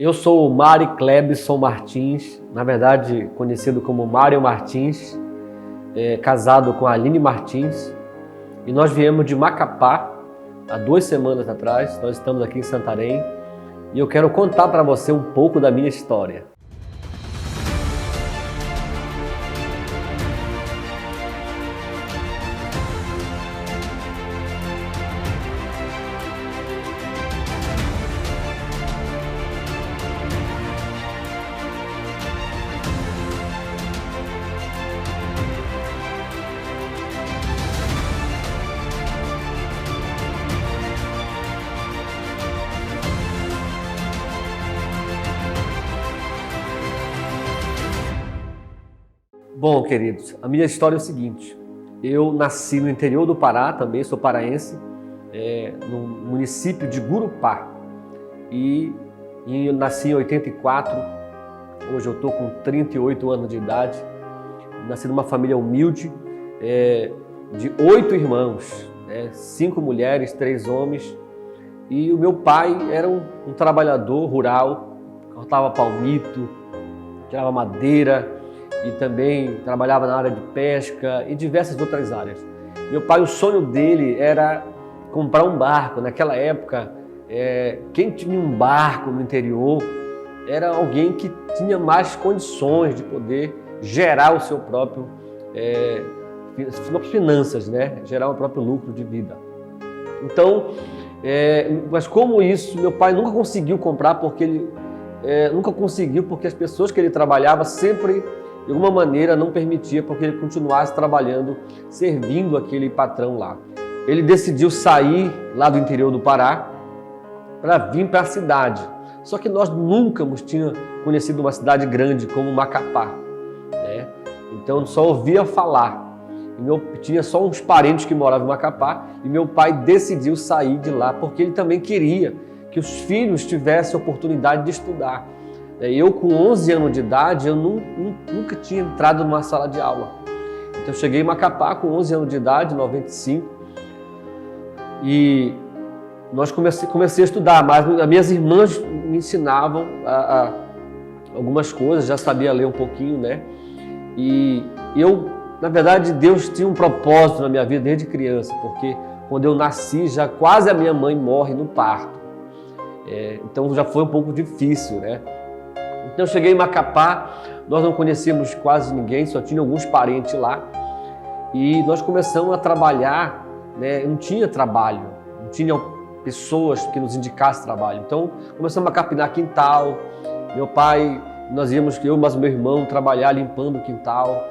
Eu sou o Mário Clebson Martins, na verdade conhecido como Mário Martins, casado com a Aline Martins, e nós viemos de Macapá há 2 semanas atrás. Nós estamos aqui em Santarém e eu quero contar para você um pouco da minha história. Bom, queridos, a minha história é o seguinte: eu nasci no interior do Pará, também sou paraense, no município de Gurupá, e nasci em 84, hoje eu estou com 38 anos de idade, nasci numa família humilde, de 8 irmãos, 5 mulheres, 3 homens, e o meu pai era um trabalhador rural, cortava palmito, tirava madeira, e também trabalhava na área de pesca e diversas outras áreas. Meu pai, o sonho dele era comprar um barco. Naquela época, quem tinha um barco no interior era alguém que tinha mais condições de poder gerar o seu próprio finanças, né? Gerar o próprio lucro de vida. Então, mas como isso, meu pai nunca conseguiu comprar porque as pessoas que ele trabalhava sempre, de alguma maneira, não permitia porque ele continuasse trabalhando, servindo aquele patrão lá. Ele decidiu sair lá do interior do Pará para vir para a cidade. Só que nós nunca tínhamos conhecido uma cidade grande como Macapá, né? Então só ouvia falar. Tinha só uns parentes que moravam em Macapá e meu pai decidiu sair de lá porque ele também queria que os filhos tivessem a oportunidade de estudar. Eu, com 11 anos de idade, eu nunca tinha entrado numa sala de aula. Então, eu cheguei em Macapá com 11 anos de idade, em 95, e comecei a estudar, mas as minhas irmãs me ensinavam algumas coisas, já sabia ler um pouquinho, né? E eu, na verdade, Deus tinha um propósito na minha vida desde criança, porque quando eu nasci, já quase a minha mãe morre no parto. Então, já foi um pouco difícil, né? Então eu cheguei em Macapá, nós não conhecíamos quase ninguém, só tinha alguns parentes lá. E nós começamos a trabalhar, né? Não tinha trabalho, não tinha pessoas que nos indicassem trabalho. Então começamos a capinar quintal. Meu pai, nós íamos, eu e meu irmão, trabalhar limpando o quintal.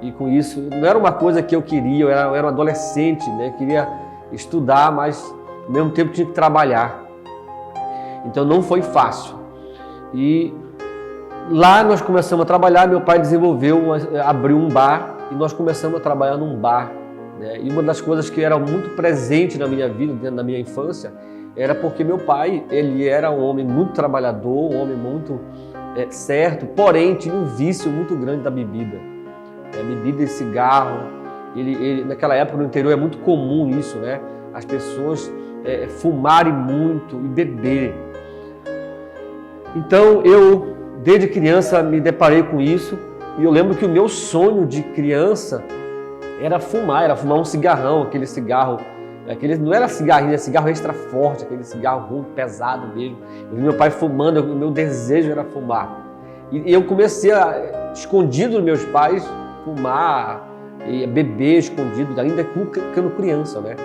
E com isso, não era uma coisa que eu queria, eu era um adolescente, né? Queria estudar, mas ao mesmo tempo tinha que trabalhar. Então não foi fácil. E lá nós começamos a trabalhar, meu pai abriu um bar e nós começamos a trabalhar num bar, né? E uma das coisas que era muito presente na minha vida, dentro da minha infância, era porque meu pai, ele era um homem muito trabalhador, um homem muito certo, porém tinha um vício muito grande da bebida. Bebida e cigarro. Ele, naquela época no interior é muito comum isso, né? As pessoas fumarem muito e beber. Então eu, desde criança, me deparei com isso e eu lembro que o meu sonho de criança era fumar um cigarrão, aquele cigarro, não era cigarrinho, era cigarro extra forte, aquele cigarro ruim, pesado mesmo. Eu vi meu pai fumando, o meu desejo era fumar. E eu comecei escondido dos meus pais, fumar e beber escondido, ainda ficando criança, né?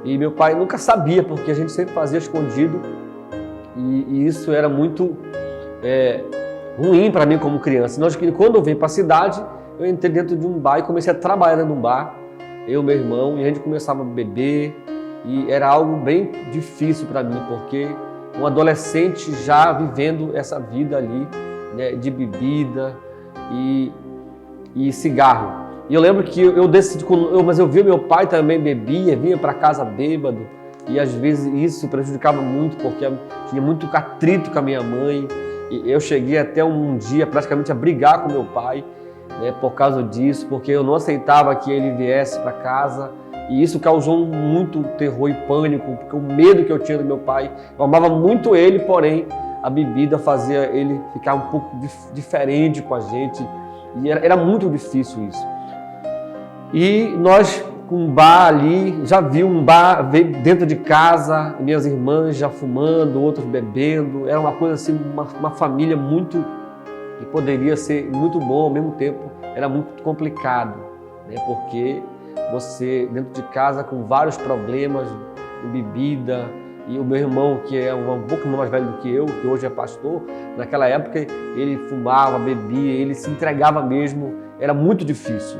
E meu pai nunca sabia, porque a gente sempre fazia escondido e isso era muito ruim para mim como criança. Quando eu vim para a cidade, eu entrei dentro de um bar e comecei a trabalhar dentro de um bar, eu e meu irmão, e a gente começava a beber, e era algo bem difícil para mim, porque um adolescente já vivendo essa vida ali, né, de bebida e cigarro. E eu lembro que eu decidi, mas eu via meu pai também bebia, vinha para casa bêbado, e às vezes isso prejudicava muito, porque tinha muito atrito com a minha mãe. E eu cheguei até um dia praticamente a brigar com meu pai, né, por causa disso, porque eu não aceitava que ele viesse para casa. E isso causou muito terror e pânico, porque o medo que eu tinha do meu pai. Eu amava muito ele, porém a bebida fazia ele ficar um pouco diferente com a gente. E era muito difícil isso. E nós, com um bar ali, já vi um bar dentro de casa, minhas irmãs já fumando, outros bebendo. Era uma coisa assim, uma família muito, que poderia ser muito bom, ao mesmo tempo era muito complicado, né? Porque você, dentro de casa, com vários problemas, bebida, e o meu irmão, que é um pouco mais velho do que eu, que hoje é pastor, naquela época ele fumava, bebia, ele se entregava mesmo, era muito difícil.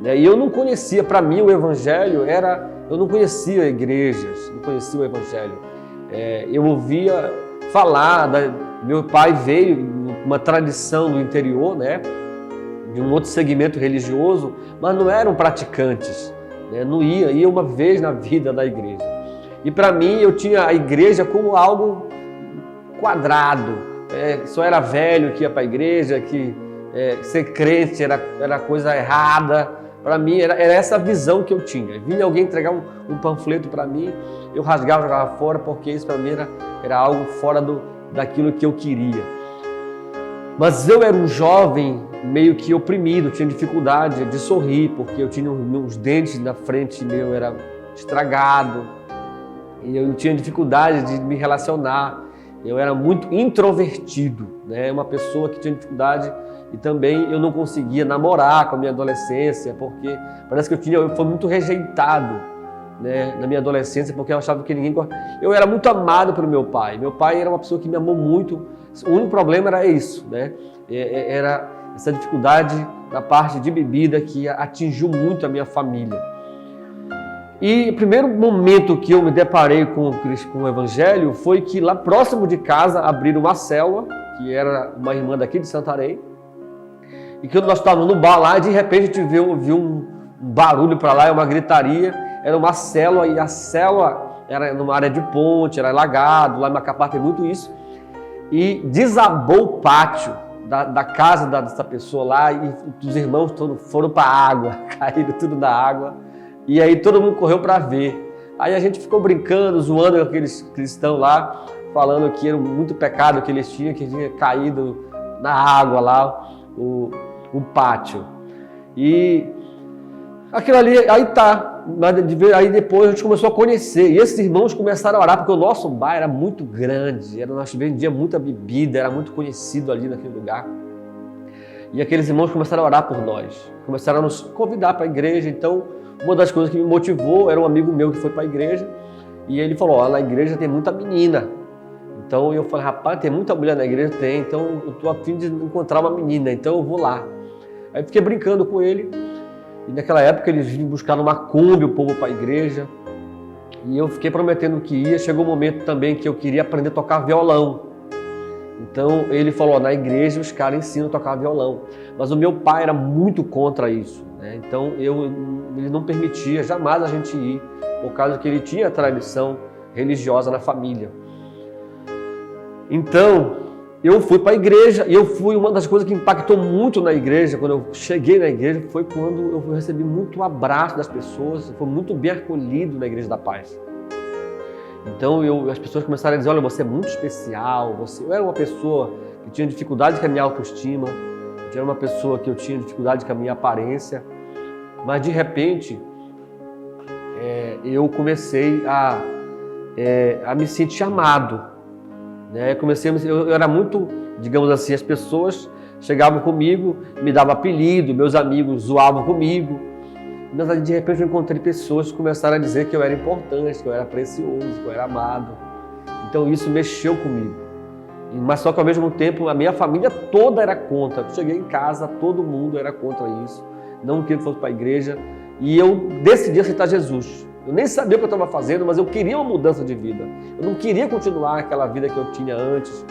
E eu não conhecia, para mim o Evangelho eu não conhecia igrejas, não conhecia o Evangelho. Eu ouvia falar, meu pai veio uma tradição do interior, né, de um outro segmento religioso, mas não eram praticantes, né, não ia uma vez na vida da igreja. E para mim eu tinha a igreja como algo quadrado, só era velho que ia para a igreja, que ser crente era coisa errada. Para mim era essa visão que eu tinha. Vinha alguém entregar um panfleto para mim, eu rasgava, jogava fora, porque isso para mim era algo fora daquilo que eu queria. Mas eu era um jovem meio que oprimido, tinha dificuldade de sorrir, porque eu tinha uns dentes na frente meu era estragado, e eu tinha dificuldade de me relacionar. Eu era muito introvertido, né? Uma pessoa que tinha dificuldade, e também eu não conseguia namorar com a minha adolescência, porque parece que eu fui muito rejeitado, né, na minha adolescência, porque eu achava que ninguém... Eu era muito amado pelo meu pai. Meu pai era uma pessoa que me amou muito. O único problema era isso, né? Era essa dificuldade na parte de bebida que atingiu muito a minha família. E o primeiro momento que eu me deparei com o Evangelho foi que lá próximo de casa abriram uma célula, que era uma irmã daqui de Santarém, e que nós estávamos no bar lá e de repente a gente viu um barulho para lá, uma gritaria. Era uma célula, e a célula era numa área de ponte, era alagado, lá em Macapá tem muito isso. E desabou o pátio da casa dessa pessoa lá, e os irmãos todos foram para a água, caíram tudo na água. E aí todo mundo correu para ver. Aí a gente ficou brincando, zoando aqueles cristãos lá, falando que era muito pecado que eles tinham, que tinha caído na água lá, o pátio. E aquilo ali, aí depois a gente começou a conhecer, e esses irmãos começaram a orar, porque o nosso bar era muito grande, nós vendia muita bebida, era muito conhecido ali naquele lugar. E aqueles irmãos começaram a orar por nós, começaram a nos convidar para a igreja. Então, uma das coisas que me motivou era um amigo meu que foi para a igreja, e ele falou, ó, na igreja tem muita menina. Então eu falei, rapaz, tem muita mulher na igreja? Tem, então eu estou a fim de encontrar uma menina, então eu vou lá. Aí fiquei brincando com ele, e naquela época eles vinham buscar numa Kombi o povo para a igreja, e eu fiquei prometendo que ia. Chegou um momento também que eu queria aprender a tocar violão. Então ele falou, na igreja os caras ensinam a tocar violão. Mas o meu pai era muito contra isso, né? Então ele não permitia jamais a gente ir, por causa que ele tinha a tradição religiosa na família. Então eu fui para a igreja, e uma das coisas que impactou muito na igreja, quando eu cheguei na igreja, foi quando eu recebi muito abraço das pessoas, foi muito bem acolhido na Igreja da Paz. Então as pessoas começaram a dizer, olha, você é muito especial, eu era uma pessoa que tinha dificuldade com a minha autoestima, eu era uma pessoa que eu tinha dificuldade com a minha aparência, mas de repente eu comecei a me sentir amado. Eu era muito, digamos assim, as pessoas chegavam comigo, me davam apelido, meus amigos zoavam comigo, mas de repente eu encontrei pessoas que começaram a dizer que eu era importante, que eu era precioso, que eu era amado. Então isso mexeu comigo. Mas só que ao mesmo tempo a minha família toda era contra. Eu cheguei em casa, todo mundo era contra isso, não queria que fosse para a igreja, e eu decidi aceitar Jesus. Eu nem sabia o que eu estava fazendo, mas eu queria uma mudança de vida. Eu não queria continuar aquela vida que eu tinha antes.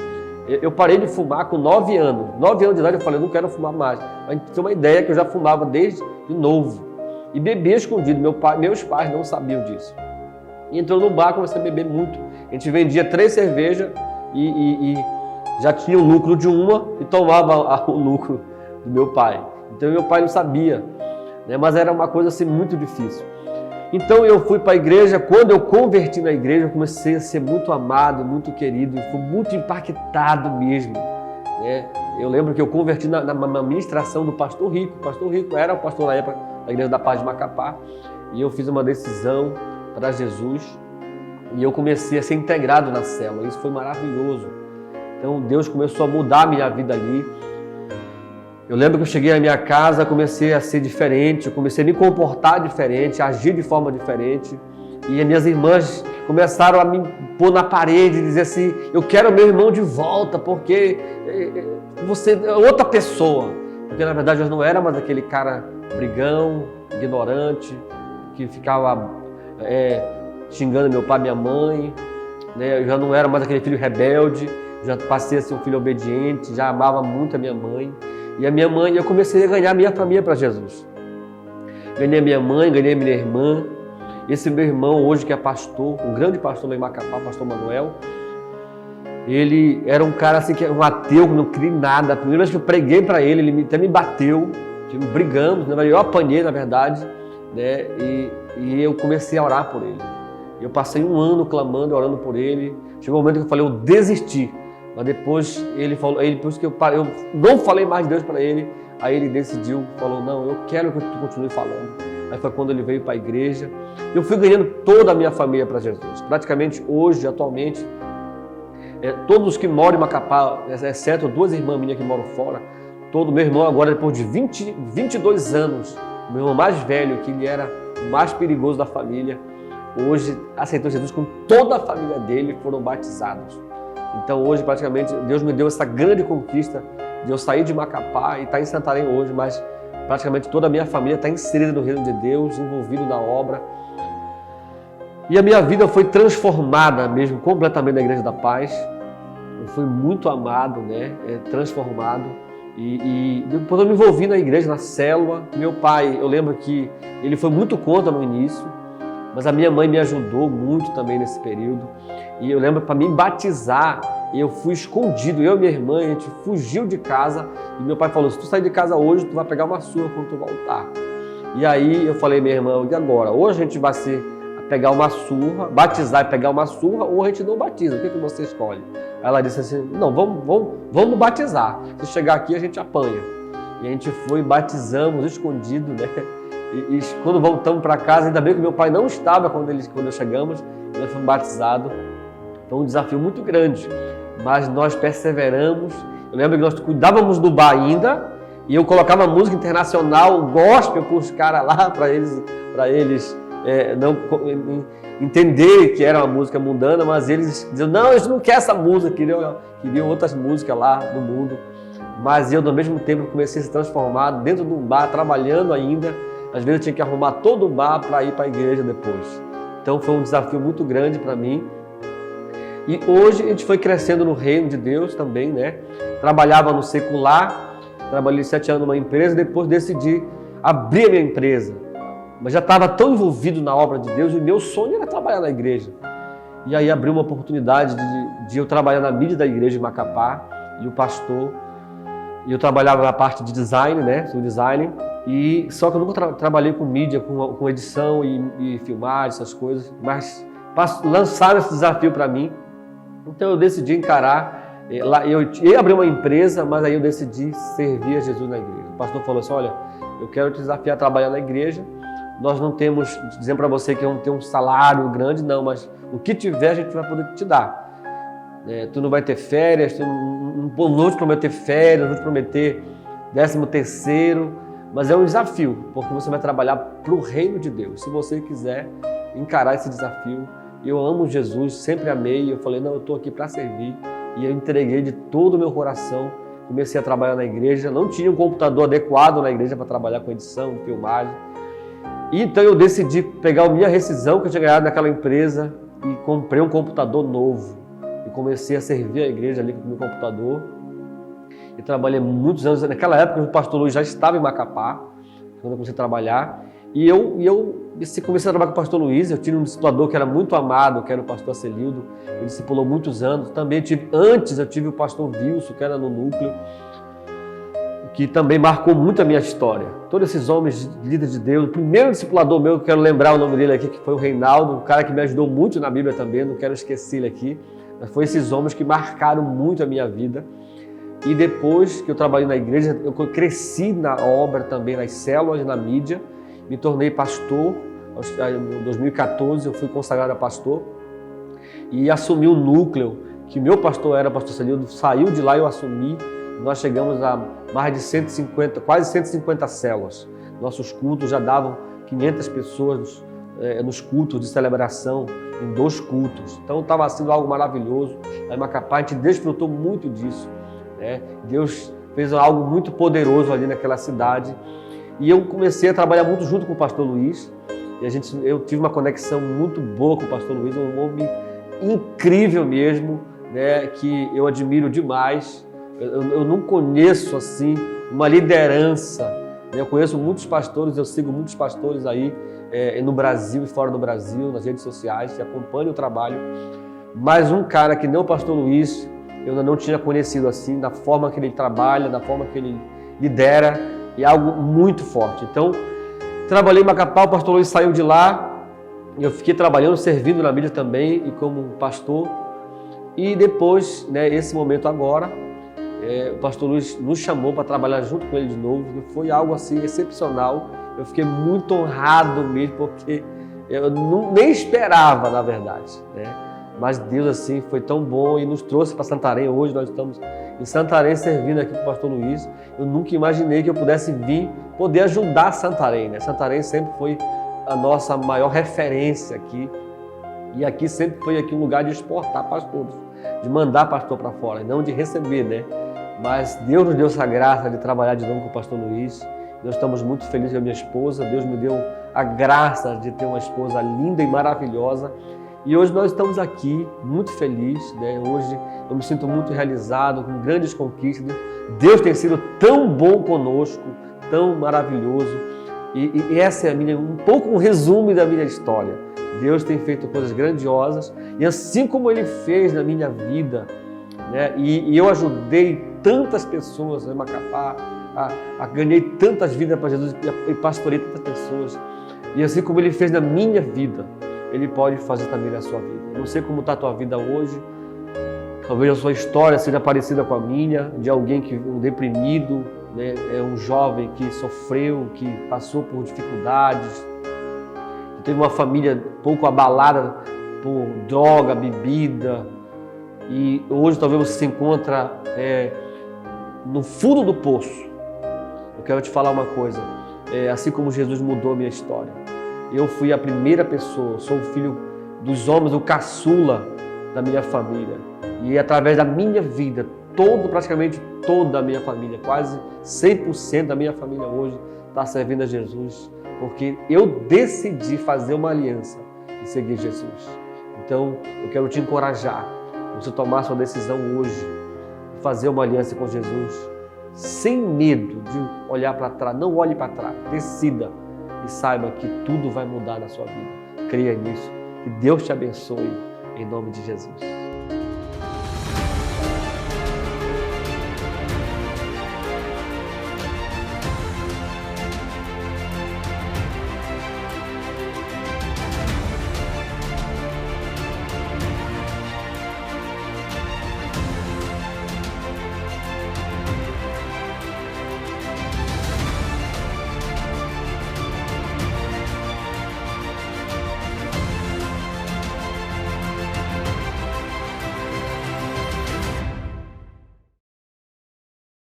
Eu parei de fumar com 9 anos. 9 anos de idade eu falei, eu não quero fumar mais. Mas tem uma ideia que eu já fumava desde novo. E bebia escondido. Meus pais não sabiam disso. E entrou no bar, comecei a beber muito. A gente vendia 3 cervejas e já tinha o lucro de uma e tomava o lucro do meu pai. Então meu pai não sabia, né? Mas era uma coisa assim muito difícil. Então eu fui para a igreja. Quando eu converti na igreja, eu comecei a ser muito amado, muito querido, fui muito impactado mesmo, né? Eu lembro que eu converti na ministração do pastor Rico. O pastor Rico era o pastor na época da Igreja da Paz de Macapá, e eu fiz uma decisão para Jesus e eu comecei a ser integrado na célula. Isso foi maravilhoso. Então Deus começou a mudar a minha vida ali. Eu lembro que eu cheguei à minha casa, comecei a ser diferente, eu comecei a me comportar diferente, a agir de forma diferente. E as minhas irmãs começaram a me pôr na parede e dizer assim: eu quero meu irmão de volta, porque você é outra pessoa. Porque na verdade eu não era mais aquele cara brigão, ignorante, que ficava xingando meu pai e minha mãe, né? Eu já não era mais aquele filho rebelde, já passei a ser um filho obediente, já amava muito a minha mãe. E a minha mãe, eu comecei a ganhar minha família para Jesus. Ganhei minha mãe, ganhei minha irmã. Esse meu irmão hoje que é pastor, um grande pastor lá em Macapá, pastor Manuel, ele era um cara assim, que era um ateu, que não cria em nada. A primeira vez que eu preguei para ele, ele até me bateu, brigamos, né? Eu apanhei na verdade, né? E eu comecei a orar por ele. Eu passei um ano clamando, orando por ele. Chegou um momento que eu falei, eu desisti. Mas depois ele falou, depois que eu não falei mais de Deus para ele, aí ele decidiu, falou, não, eu quero que tu continue falando. Aí foi quando ele veio para a igreja. Eu fui ganhando toda a minha família para Jesus. Praticamente hoje, atualmente, todos os que moram em Macapá, exceto duas irmãs minhas que moram fora, todo meu irmão agora, depois de 22 anos, meu irmão mais velho, que ele era o mais perigoso da família, hoje aceitou Jesus com toda a família dele, foram batizados. Então hoje praticamente Deus me deu essa grande conquista de eu sair de Macapá e estar em Santarém hoje, mas praticamente toda a minha família está inserida no reino de Deus, envolvido na obra. E a minha vida foi transformada mesmo, completamente na Igreja da Paz. Eu fui muito amado, né? Transformado. E depois eu me envolvi na igreja, na célula. Meu pai, eu lembro que ele foi muito contra no início, mas a minha mãe me ajudou muito também nesse período. E eu lembro, para me batizar, eu fui escondido, eu e minha irmã, a gente fugiu de casa. E meu pai falou, se tu sair de casa hoje, tu vai pegar uma surra quando tu voltar. E aí eu falei, minha irmã, e agora? Ou a gente vai pegar uma surra, batizar e pegar uma surra, ou a gente não batiza, o que você escolhe? Aí ela disse assim, não, vamos batizar. Se chegar aqui, a gente apanha. E a gente foi, batizamos, escondido, né? E quando voltamos para casa, ainda bem que meu pai não estava quando chegamos, nós fomos batizados. Foi um desafio muito grande, mas nós perseveramos. Eu lembro que nós cuidávamos do bar ainda, e eu colocava música internacional, gospel para os caras lá, para eles não entender que era uma música mundana, mas eles diziam, não, a gente não quer essa música, queriam outras músicas lá do mundo. Mas eu, ao mesmo tempo, comecei a se transformar dentro de um bar, trabalhando ainda. Às vezes eu tinha que arrumar todo o bar para ir para a igreja depois. Então foi um desafio muito grande para mim. E hoje a gente foi crescendo no reino de Deus também, né? Trabalhava no secular, trabalhei 7 anos numa empresa, depois decidi abrir a minha empresa. Mas já estava tão envolvido na obra de Deus, e o meu sonho era trabalhar na igreja. E aí abriu uma oportunidade de eu trabalhar na mídia da igreja de Macapá, e o pastor, e eu trabalhava na parte de design, né? Sou designer. E só que eu nunca trabalhei com mídia, com edição e filmagem, essas coisas, mas lançaram esse desafio para mim. Então eu decidi encarar, eu ia abrir uma empresa, mas aí eu decidi servir a Jesus na igreja. O pastor falou assim, olha, eu quero te desafiar a trabalhar na igreja, nós não temos, dizendo para você que vamos ter um salário grande, não, mas o que tiver a gente vai poder te dar. Tu não vai ter férias, não vou te prometer férias, não vou te prometer 13º, mas é um desafio, porque você vai trabalhar para o reino de Deus. Se você quiser encarar esse desafio, eu amo Jesus, sempre amei, eu falei, não, eu estou aqui para servir, e eu entreguei de todo o meu coração, comecei a trabalhar na igreja, não tinha um computador adequado na igreja para trabalhar com edição, filmagem, e então eu decidi pegar a minha rescisão que eu tinha ganhado naquela empresa e comprei um computador novo, e comecei a servir a igreja ali com o meu computador, e trabalhei muitos anos. Naquela época o pastor Luiz já estava em Macapá, quando eu comecei a trabalhar. E eu comecei a trabalhar com o pastor Luiz. Eu tinha um discipulador que era muito amado, que era o pastor Celildo. Ele discipulou muitos anos. Também antes eu tive o pastor Wilson, que era no núcleo. que também marcou muito a minha história. Todos esses homens líderes de Deus, o primeiro discipulador meu, que eu quero lembrar o nome dele aqui, que foi o Reinaldo, um cara que me ajudou muito na Bíblia também, não quero esquecer ele aqui, mas foi esses homens que marcaram muito a minha vida. E depois que eu trabalhei na igreja, eu cresci na obra também, nas células, na mídia, me tornei pastor. Em 2014 eu fui consagrado a pastor e assumi um núcleo, que meu pastor era o pastor Celildo, saiu de lá e eu assumi. Nós chegamos a mais de 150, quase 150 células. Nossos cultos já davam 500 pessoas nos cultos de celebração, em 2 cultos. Então estava sendo algo maravilhoso. Lá em Macapá a gente desfrutou muito disso, né? Deus fez algo muito poderoso ali naquela cidade. E eu comecei a trabalhar muito junto com o pastor Luiz. E eu tive uma conexão muito boa com o pastor Luiz, um homem incrível mesmo, né? Que eu admiro demais. Eu não conheço assim uma liderança, né? Eu conheço muitos pastores, eu sigo muitos pastores aí no Brasil e fora do Brasil, nas redes sociais, que acompanham o trabalho, mas um cara que nem o pastor Luiz, eu ainda não tinha conhecido assim, da forma que ele trabalha, da forma que ele lidera, é algo muito forte. Então, trabalhei em Macapá, o pastor Luiz saiu de lá, eu fiquei trabalhando, servindo na mídia também e como pastor. E depois, né, esse momento agora, o pastor Luiz nos chamou para trabalhar junto com ele de novo, e foi algo assim excepcional. Eu fiquei muito honrado mesmo, porque eu nem esperava, na verdade, né? Mas Deus assim foi tão bom e nos trouxe para Santarém. Hoje nós estamos em Santarém servindo aqui com o pastor Luiz. Eu nunca imaginei que eu pudesse vir poder ajudar Santarém, né? Santarém sempre foi a nossa maior referência aqui, e aqui sempre foi aqui um lugar de exportar pastores, de mandar pastor para fora, e não de receber, né? Mas Deus nos deu essa graça de trabalhar de novo com o pastor Luiz. Nós estamos muito felizes com a minha esposa. Deus me deu a graça de ter uma esposa linda e maravilhosa. E hoje nós estamos aqui muito felizes, né? Hoje eu me sinto muito realizado, com grandes conquistas. Deus tem sido tão bom conosco, tão maravilhoso. E essa é um pouco um resumo da minha história. Deus tem feito coisas grandiosas, e assim como Ele fez na minha vida, né? E eu ajudei tantas pessoas em Macapá, ganhei tantas vidas para Jesus e pastorei tantas pessoas. E assim como Ele fez na minha vida, Ele pode fazer também na sua vida. Eu não sei como está a tua vida hoje, talvez a sua história seja parecida com a minha, de alguém que um deprimido, né? É um jovem que sofreu, que passou por dificuldades, que teve uma família pouco abalada por droga, bebida, e hoje talvez você se encontra no fundo do poço. Eu quero te falar uma coisa, assim como Jesus mudou a minha história. Eu fui a primeira pessoa, sou o filho dos homens, o caçula da minha família. E através da minha vida, praticamente toda a minha família, quase 100% da minha família hoje está servindo a Jesus, porque eu decidi fazer uma aliança e seguir Jesus. Então, eu quero te encorajar, você tomar sua decisão hoje, fazer uma aliança com Jesus, sem medo de olhar para trás. Não olhe para trás, decida e saiba que tudo vai mudar na sua vida. Creia nisso. Que Deus te abençoe, em nome de Jesus.